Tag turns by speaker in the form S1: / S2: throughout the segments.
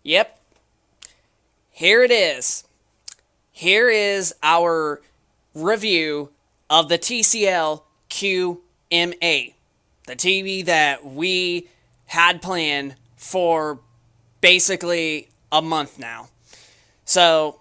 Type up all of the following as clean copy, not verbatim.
S1: Yep, here it is. Here is our review of the TCL QM8, the TV that we had planned for basically a month now. So,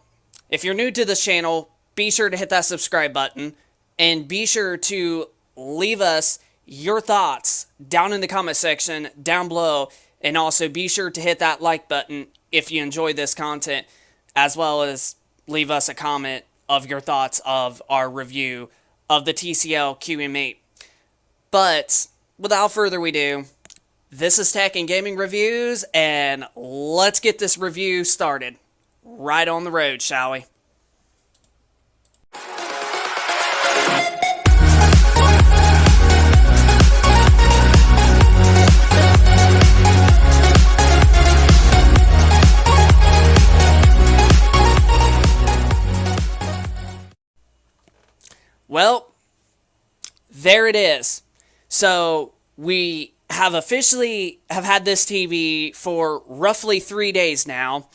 S1: if you're new to this channel, be sure to hit that subscribe button and be sure to leave us your thoughts down in the comment section down below, and also be sure to hit that like button if you enjoy this content, as well as leave us a comment of your thoughts of our review of the TCL QM8. But without further ado, this is Tech and Gaming Reviews, and let's get this review started. Right on the road, shall we? Well, there it is. So we have officially have had this TV for roughly 3 days now,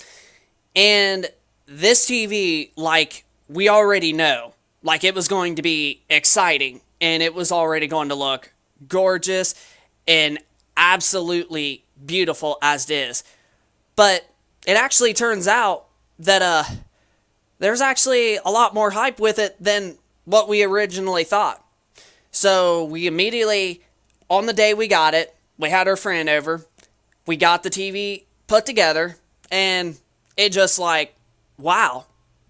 S1: and this TV, like we already know, like it was going to be exciting, and it was already going to look gorgeous and absolutely beautiful as it is. But it actually turns out that there's actually a lot more hype with it than what we originally thought. So we immediately, on the day we got it, we had our friend over, we got the TV put together, and it just like, wow.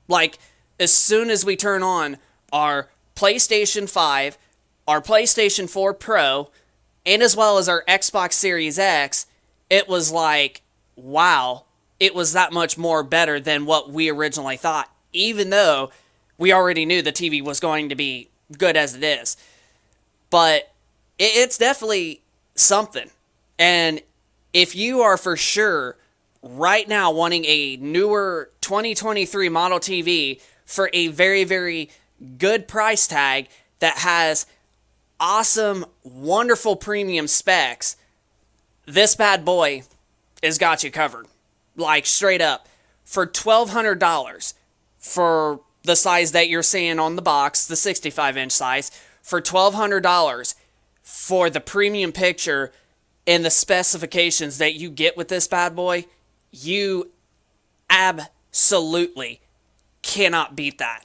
S1: Like, as soon as we turn on our PlayStation 5, our PlayStation 4 Pro, and as well as our Xbox Series X, it was like, wow, it was that much more better than what we originally thought, even though we already knew the TV was going to be good as it is. But it's definitely something. And if you are for sure right now wanting a newer 2023 model TV for a very, very good price tag that has awesome, wonderful premium specs, this bad boy has got you covered. Like, straight up. For $1,200, for the size that you're seeing on the box, the 65-inch size, for $1,200 for the premium picture and the specifications that you get with this bad boy, you absolutely cannot beat that.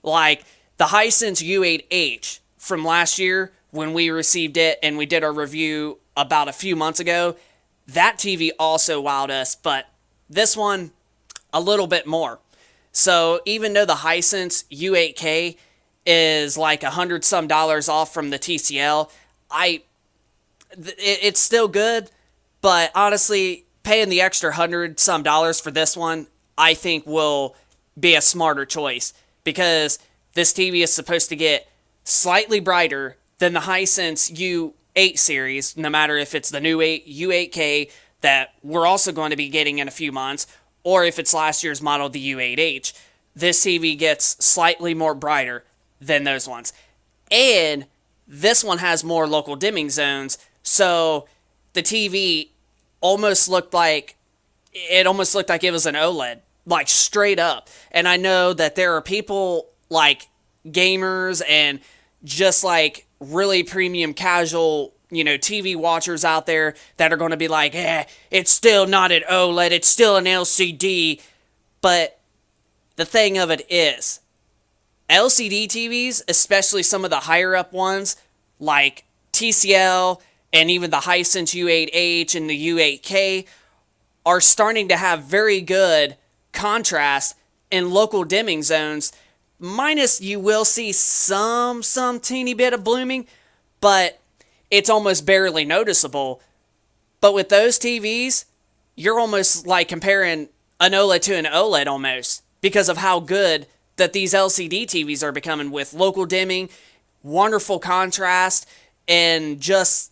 S1: Like, the Hisense U8H from last year when we received it and we did our review about a few months ago, that TV also wowed us, but this one, a little bit more. So even though the Hisense U8K is like $100 some off from the TCL, it's still good, but honestly, paying the extra $100 some for this one, I think will be a smarter choice, because this TV is supposed to get slightly brighter than the Hisense U8 series, no matter if it's the new U8K that we're also going to be getting in a few months, or if it's last year's model, the U8H. This TV gets slightly more brighter than those ones. And this one has more local dimming zones, so the TV almost looked like it was an OLED, like straight up. And I know that there are people like gamers and just like really premium casual, TV watchers out there that are going to be like, it's still not an OLED, it's still an LCD. But the thing of it is, LCD TVs, especially some of the higher up ones, like TCL and even the Hisense U8H and the U8K, are starting to have very good contrast in local dimming zones. Minus, you will see some teeny bit of blooming, but it's almost barely noticeable. But with those TVs, you're almost like comparing an OLED to an OLED almost, because of how good that these LCD TVs are becoming with local dimming, wonderful contrast, and just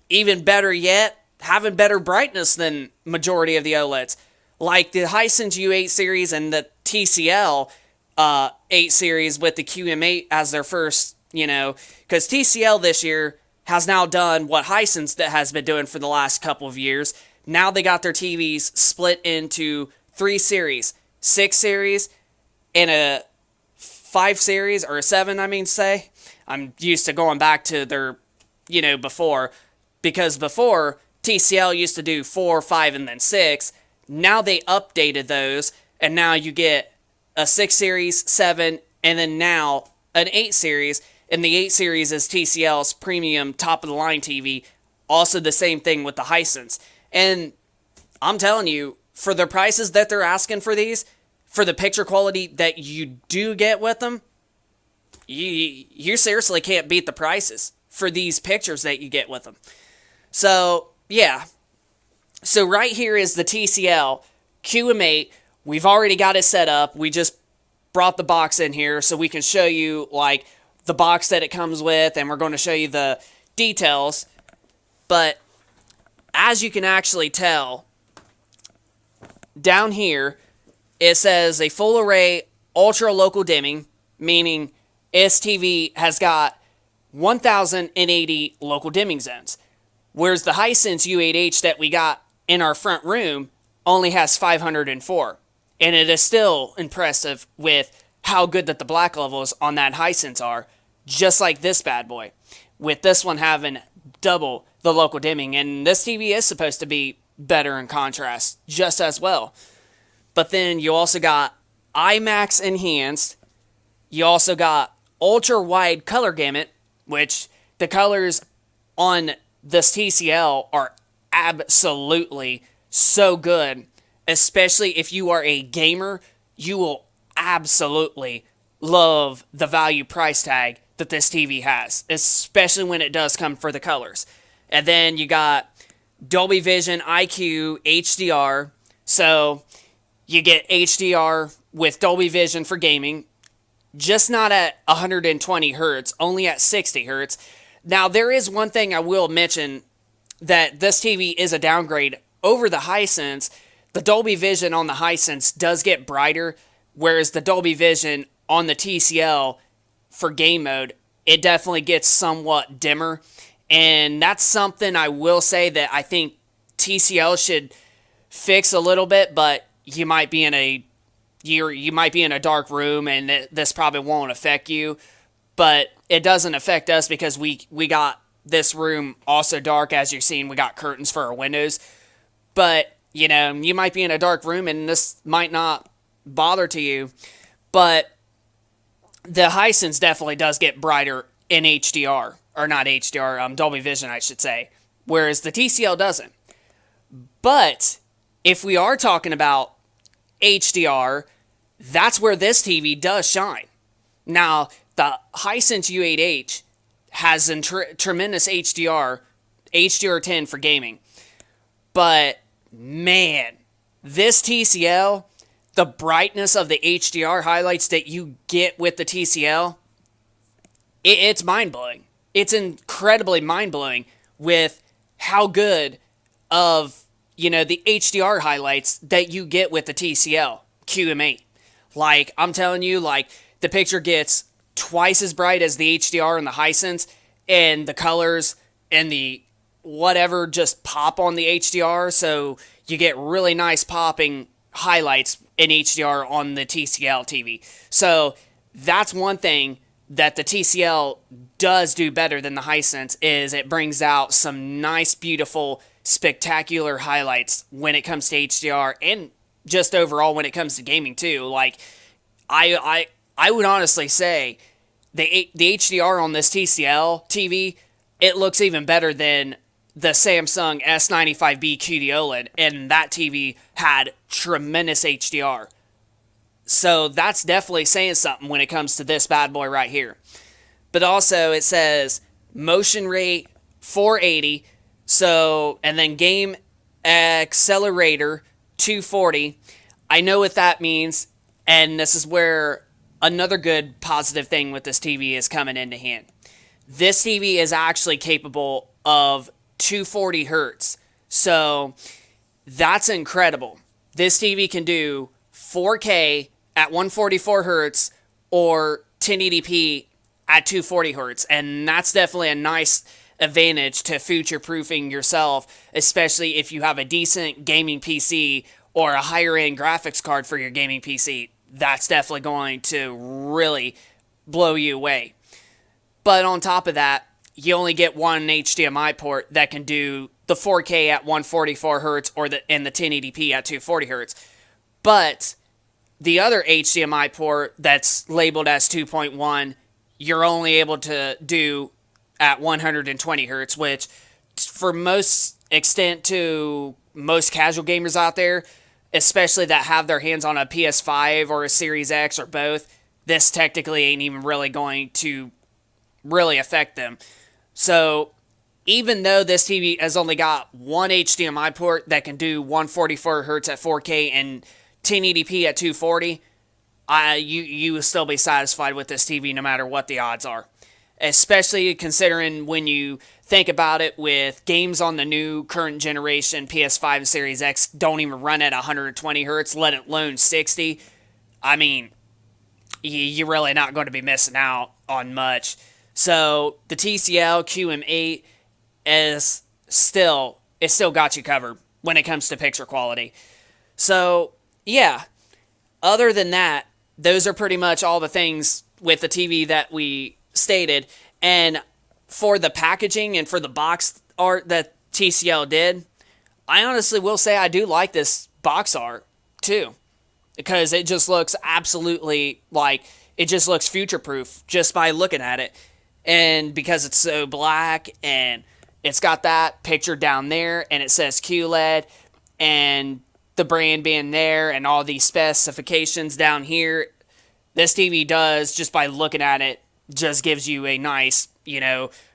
S1: even better yet, having better brightness than majority of the OLEDs. Like the Hisense U8 series and the TCL 8 series with the QM8 as their first, because TCL this year has now done what Hisense has been doing for the last couple of years. Now they got their TVs split into 3 series, 6 series, and a 5 series, or a 7, I mean, say. I'm used to going back to their, before, because before, TCL used to do 4, 5, and then 6. Now they updated those, and now you get a 6 series, 7, and then now an 8 series, and the 8 series is TCL's premium top-of-the-line TV. Also the same thing with the Hisense. And I'm telling you, for the prices that they're asking for these, for the picture quality that you do get with them, you seriously can't beat the prices for these pictures that you get with them. So, yeah. So right here is the TCL QM8. We've already got it set up. We just brought the box in here so we can show you, like, the box that it comes with, and we're going to show you the details. But as you can actually tell, down here, it says a full array ultra local dimming, meaning STV has got 1080 local dimming zones, whereas the Hisense U8H that we got in our front room only has 504. And it is still impressive with how good that the black levels on that Hisense are, just like this bad boy, with this one having double the local dimming. And this TV is supposed to be better in contrast, just as well. But then you also got IMAX enhanced. You also got ultra wide color gamut, which the colors on this TCL are absolutely so good. Especially if you are a gamer, you will absolutely love the value price tag that this TV has, especially when it does come for the colors. And then you got Dolby Vision IQ HDR. So you get HDR with Dolby Vision for gaming, just not at 120 hertz, only at 60 hertz. Now, there is one thing I will mention, that this TV is a downgrade over the Hisense. The Dolby Vision on the Hisense does get brighter, whereas the Dolby Vision on the TCL for game mode, it definitely gets somewhat dimmer. And that's something I will say that I think TCL should fix a little bit, but you might be in a dark room and this probably won't affect you. But it doesn't affect us because we got this room also dark. As you've seen, we got curtains for our windows. But you might be in a dark room and this might not bother to you. But the Hisense definitely does get brighter in HDR. Or not HDR, Dolby Vision, I should say. Whereas the TCL doesn't. But if we are talking about HDR, that's where this TV does shine. Now, the Hisense U8H has a tremendous HDR10 for gaming. But, man, this TCL, the brightness of the HDR highlights that you get with the TCL, it's mind-blowing. It's incredibly mind-blowing with how good of, the HDR highlights that you get with the TCL QM8. Like, I'm telling you, the picture gets twice as bright as the HDR and the Hisense, and the colors and the whatever just pop on the HDR, so you get really nice popping highlights in HDR on the TCL TV. So that's one thing that the TCL does do better than the Hisense, is it brings out some nice, beautiful, spectacular highlights when it comes to HDR, and just overall when it comes to gaming too. Like, I would honestly say the HDR on this TCL TV, it looks even better than the Samsung S95B QD OLED, and that TV had tremendous HDR. So that's definitely saying something when it comes to this bad boy right here. But also it says motion rate 480, so, and then game accelerator 240. I know what that means, and this is where another good positive thing with this TV is coming into hand. This TV is actually capable of 240 hertz, so that's incredible. This TV can do 4K at 144 hertz or 1080p at 240 hertz, and that's definitely a nice advantage to future-proofing yourself, especially if you have a decent gaming PC or a higher-end graphics card for your gaming PC. That's definitely going to really blow you away. But on top of that, you only get one HDMI port that can do the 4K at 144 Hz and the 1080p at 240 Hz. But the other HDMI port that's labeled as 2.1, you're only able to do at 120 Hz, which for most extent to most casual gamers out there, especially that have their hands on a PS5 or a Series X or both, this technically ain't even really going to really affect them. So even though this TV has only got one HDMI port that can do 144 Hz at 4K and 1080p at 240, you will still be satisfied with this TV no matter what the odds are. Especially considering when you think about it, with games on the new current generation PS5 and Series X don't even run at 120 Hz, let alone 60. I mean, you're really not going to be missing out on much. So the TCL QM8 is still got you covered when it comes to picture quality. So yeah, other than that, those are pretty much all the things with the TV that we stated. And for the packaging and for the box art that TCL did, I honestly will say I do like this box art too, because it just looks absolutely like it just looks future proof just by looking at it. And because it's so black and it's got that picture down there and it says QLED and the brand being there and all these specifications down here, this TV does, just by looking at it, just gives you a nice,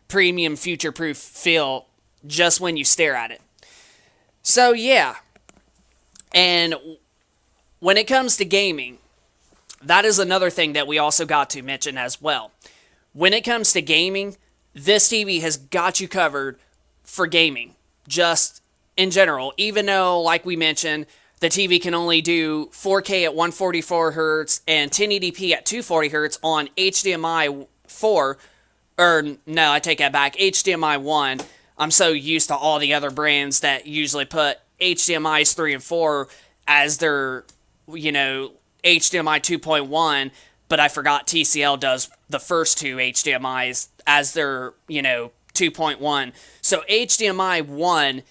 S1: premium future-proof feel just when you stare at it. So yeah, and when it comes to gaming, that is another thing that we also got to mention as well. When it comes to gaming, this TV has got you covered for gaming, just in general. Even though, like we mentioned, the TV can only do 4K at 144 Hz and 1080p at 240 Hz on HDMI 4, or no, I take that back, HDMI 1. I'm so used to all the other brands that usually put HDMIs 3 and 4 as their, HDMI 2.1, but I forgot TCL does the first two HDMIs as their, 2.1. So HDMI 1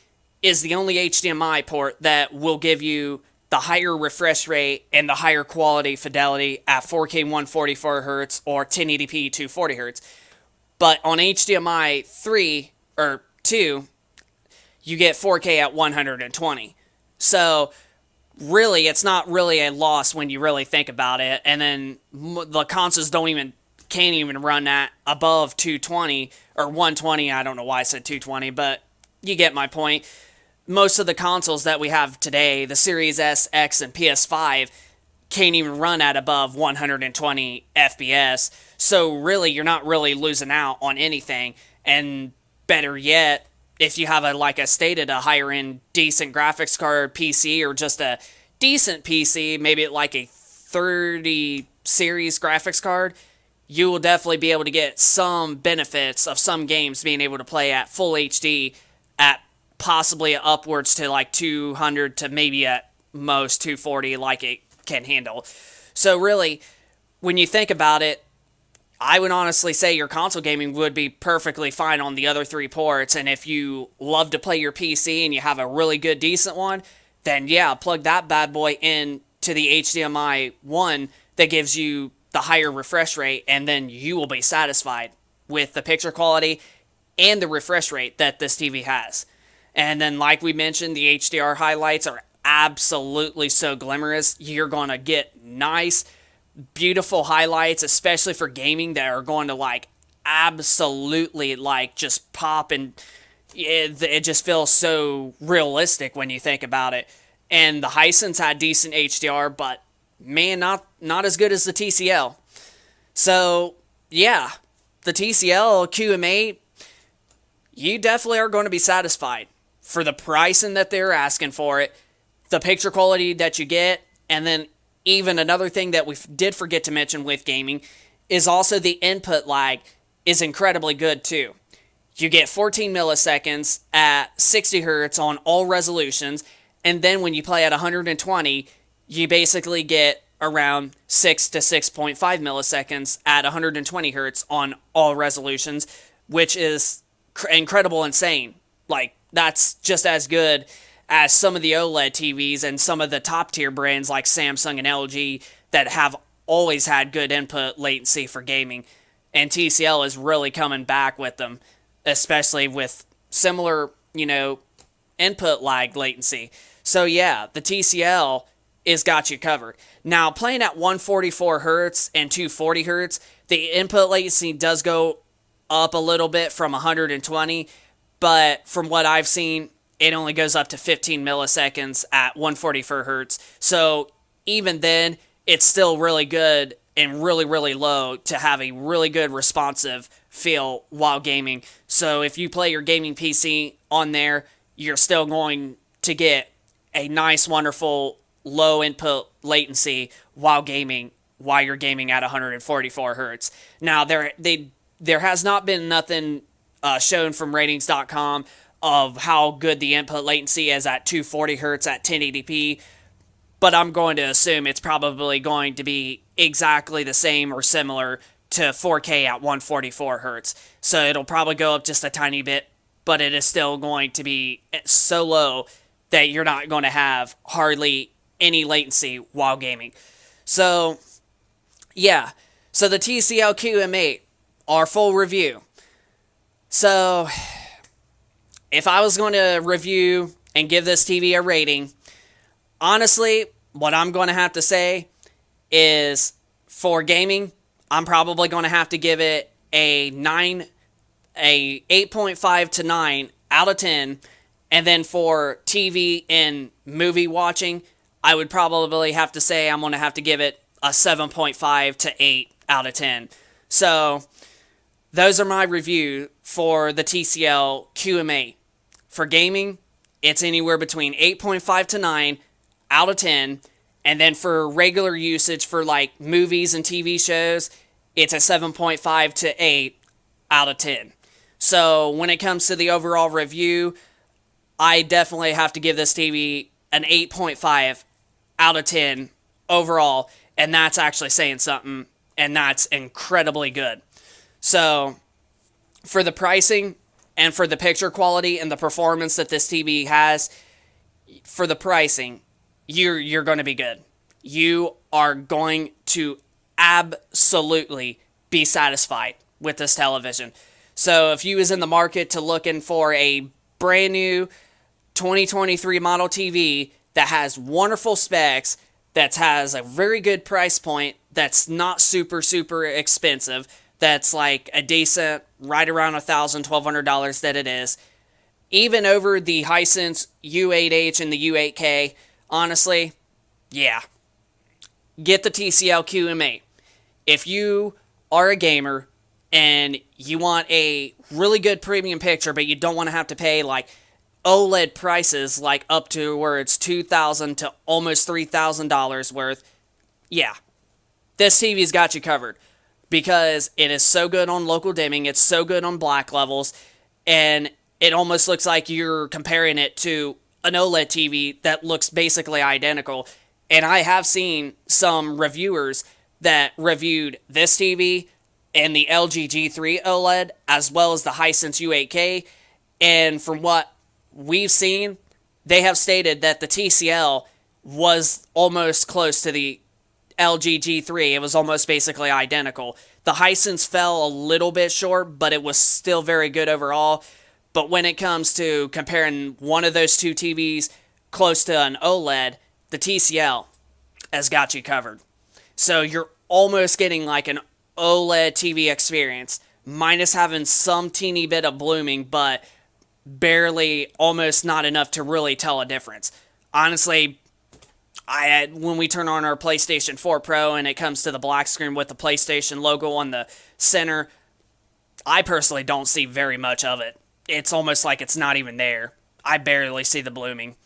S1: is the only HDMI port that will give you the higher refresh rate and the higher quality fidelity at 4K 144 Hz or 1080p 240 Hz. But on HDMI 3 or 2, you get 4K at 120. So really, it's not really a loss when you really think about it. And then the consoles can't even run that above 220 or 120. I don't know why I said 220, but you get my point. Most of the consoles that we have today, the Series S, X, and PS5, can't even run at above 120 FPS. So really, you're not really losing out on anything. And better yet, if you have like I stated, a higher end decent graphics card PC, or just a decent PC, maybe like a 30 series graphics card, you will definitely be able to get some benefits of some games being able to play at full HD at possibly upwards to like 200 to maybe at most 240 like it can handle. So really, when you think about it, I would honestly say your console gaming would be perfectly fine on the other three ports. And if you love to play your PC and you have a really good, decent one, then yeah, plug that bad boy in to the HDMI 1 that gives you the higher refresh rate, and then you will be satisfied with the picture quality and the refresh rate that this TV has. And then, like we mentioned, the HDR highlights are absolutely so glamorous. You're going to get nice, beautiful highlights, especially for gaming, that are going to like absolutely like just pop, and it just feels so realistic when you think about it. And the Hisense had decent HDR, but man, not as good as the TCL. So yeah, the TCL QM8, you definitely are going to be satisfied for the pricing that they're asking for it, the picture quality that you get. And then even another thing that we did forget to mention with gaming is also the input lag is incredibly good too. you get 14 milliseconds at 60 hertz on all resolutions, and then when you play at 120, you basically get around 6 to 6.5 milliseconds at 120 hertz on all resolutions, which is incredible, insane. Like, that's just as good as some of the OLED TVs and some of the top tier brands like Samsung and LG that have always had good input latency for gaming. And TCL is really coming back with them, especially with similar, input lag latency. So yeah, the TCL is got you covered. Now, playing at 144 hertz and 240 hertz, the input latency does go up a little bit from 120, but from what I've seen, it only goes up to 15 milliseconds at 144 hertz. So even then, it's still really good and really, really low to have a really good responsive feel while gaming. So if you play your gaming PC on there, you're still going to get a nice, wonderful, low input latency while you're gaming at 144 hertz. Now, there has not been nothing shown from ratings.com of how good the input latency is at 240 hertz at 1080p, but I'm going to assume it's probably going to be exactly the same or similar to 4K at 144 hertz. So it'll probably go up just a tiny bit, but it is still going to be so low that you're not going to have hardly any latency while gaming. So, yeah. So the TCL QM8, our full review. So, if I was going to review and give this TV a rating, honestly, what I'm going to have to say is for gaming, I'm probably going to have to give it a 8.5 to 9 out of 10. And then for TV and movie watching, I would probably have to say I'm going to have to give it a 7.5 to 8 out of 10. So, those are my review for the TCL QM8. For gaming, it's anywhere between 8.5 to 9 out of 10. And then for regular usage for like movies and TV shows, it's a 7.5 to 8 out of 10. So when it comes to the overall review, I definitely have to give this TV an 8.5 out of 10 overall. And that's actually saying something. And that's incredibly good. So for the pricing and for the picture quality and the performance that this TV has, for the pricing, you're going to be good. You are going to absolutely be satisfied with this television. So if you was in the market to looking for a brand new 2023 model TV that has wonderful specs, that has a very good price point, that's not super, super expensive, that's like a decent, right around $1,000, $1,200 that it is, even over the Hisense U8H and the U8K, honestly, yeah, get the TCL QM8. If you are a gamer and you want a really good premium picture, but you don't want to have to pay like OLED prices like up to where it's $2,000 to almost $3,000 worth, yeah, this TV's got you covered because it is so good on local dimming, it's so good on black levels, and it almost looks like you're comparing it to an OLED TV that looks basically identical. And I have seen some reviewers that reviewed this TV and the LG G3 OLED as well as the Hisense U8K, and from what we've seen, they have stated that the TCL was almost close to the LG G3. It was almost basically identical. The Hisense fell a little bit short, but it was still very good overall. But when it comes to comparing one of those two TVs close to an OLED, the TCL has got you covered. So you're almost getting like an OLED TV experience, minus having some teeny bit of blooming, but barely, almost not enough to really tell a difference. Honestly, when we turn on our PlayStation 4 Pro and it comes to the black screen with the PlayStation logo on the center, I personally don't see very much of it. It's almost like it's not even there. I barely see the blooming.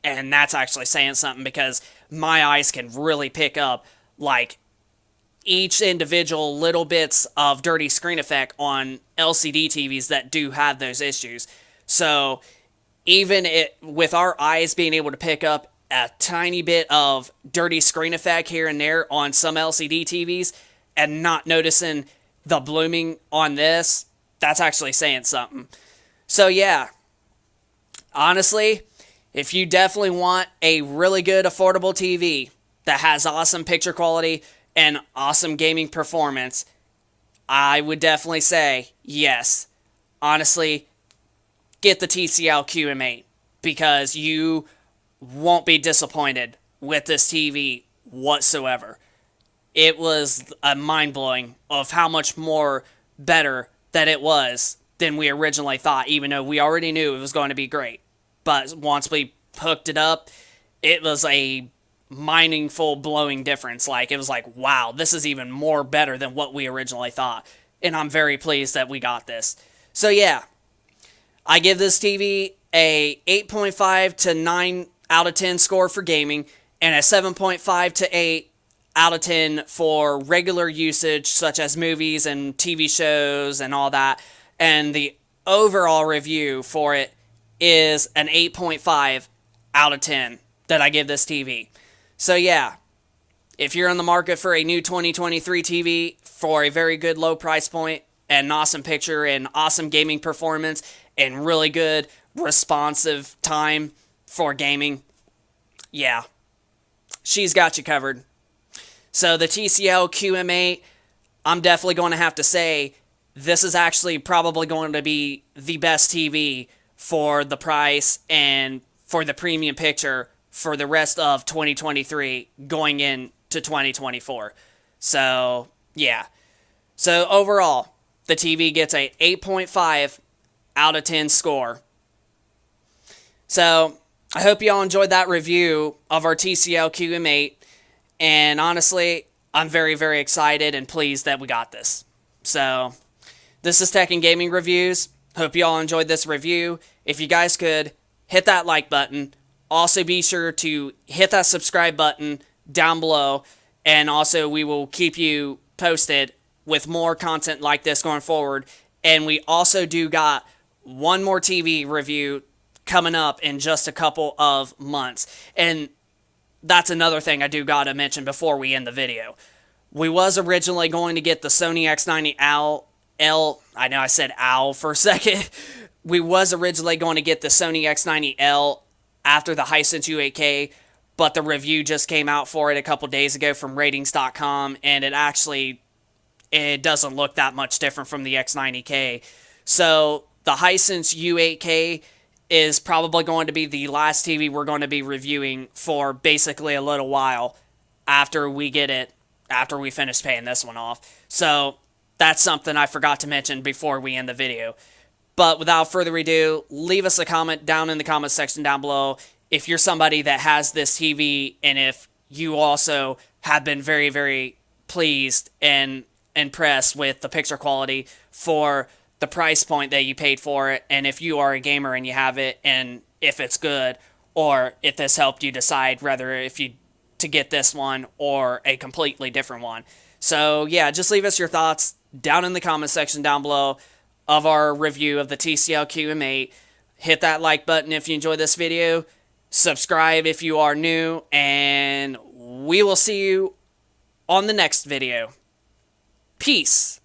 S1: And that's actually saying something because my eyes can really pick up like each individual little bits of dirty screen effect on LCD TVs that do have those issues. So even with our eyes being able to pick up a tiny bit of dirty screen effect here and there on some LCD TVs and not noticing the blooming on this, that's actually saying something. So yeah, honestly, if you definitely want a really good affordable TV that has awesome picture quality and awesome gaming performance, I would definitely say yes. Honestly, get the TCL QM8 because you won't be disappointed with this TV whatsoever. It was a mind-blowing of how much more better that it was than we originally thought, even though we already knew it was going to be great. But once we hooked it up, it was a meaningful blowing difference. Like, it was like, wow, this is even more better than what we originally thought. And I'm very pleased that we got this. So yeah, I give this TV a 8.5 to 9 out of 10 score for gaming and a 7.5 to 8 out of 10 for regular usage such as movies and TV shows and all that. And the overall review for it is an 8.5 out of 10 that I give this TV. So yeah, if you're in the market for a new 2023 TV for a very good low price point and an awesome picture and awesome gaming performance and really good responsive time for gaming, yeah, she's got you covered. So the TCL QM8, I'm definitely going to have to say this is actually probably going to be the best TV for the price and for the premium picture for the rest of 2023 going into 2024. So, yeah. So, overall, the TV gets a 8.5 out of 10 score. So, I hope you all enjoyed that review of our TCL QM8. And honestly, I'm very, very excited and pleased that we got this. So, this is Tech and Gaming Reviews. Hope you all enjoyed this review. If you guys could, hit that like button. Also, be sure to hit that subscribe button down below. And also, we will keep you posted with more content like this going forward. And we also do got one more TV review coming up in just a couple of months. And that's another thing I do gotta mention before we end the video. We was originally going to get the Sony X90 L. I know I said OWL for a second. We was originally going to get the Sony X90 L after the Hisense U8K, but the review just came out for it a couple days ago from ratings.com, and it doesn't look that much different from the X90K. So the Hisense U8K is probably going to be the last TV we're going to be reviewing for basically a little while after we get it, after we finish paying this one off. So that's something I forgot to mention before we end the video. But without further ado, leave us a comment down in the comment section down below if you're somebody that has this TV and if you also have been very, very pleased and impressed with the picture quality for the price point that you paid for it, and if you are a gamer and you have it, and if it's good, or if this helped you decide whether to get this one or a completely different one. So yeah, just leave us your thoughts down in the comment section down below of our review of the TCL QM8. Hit that like button if you enjoyed this video. Subscribe if you are new, and we will see you on the next video. Peace.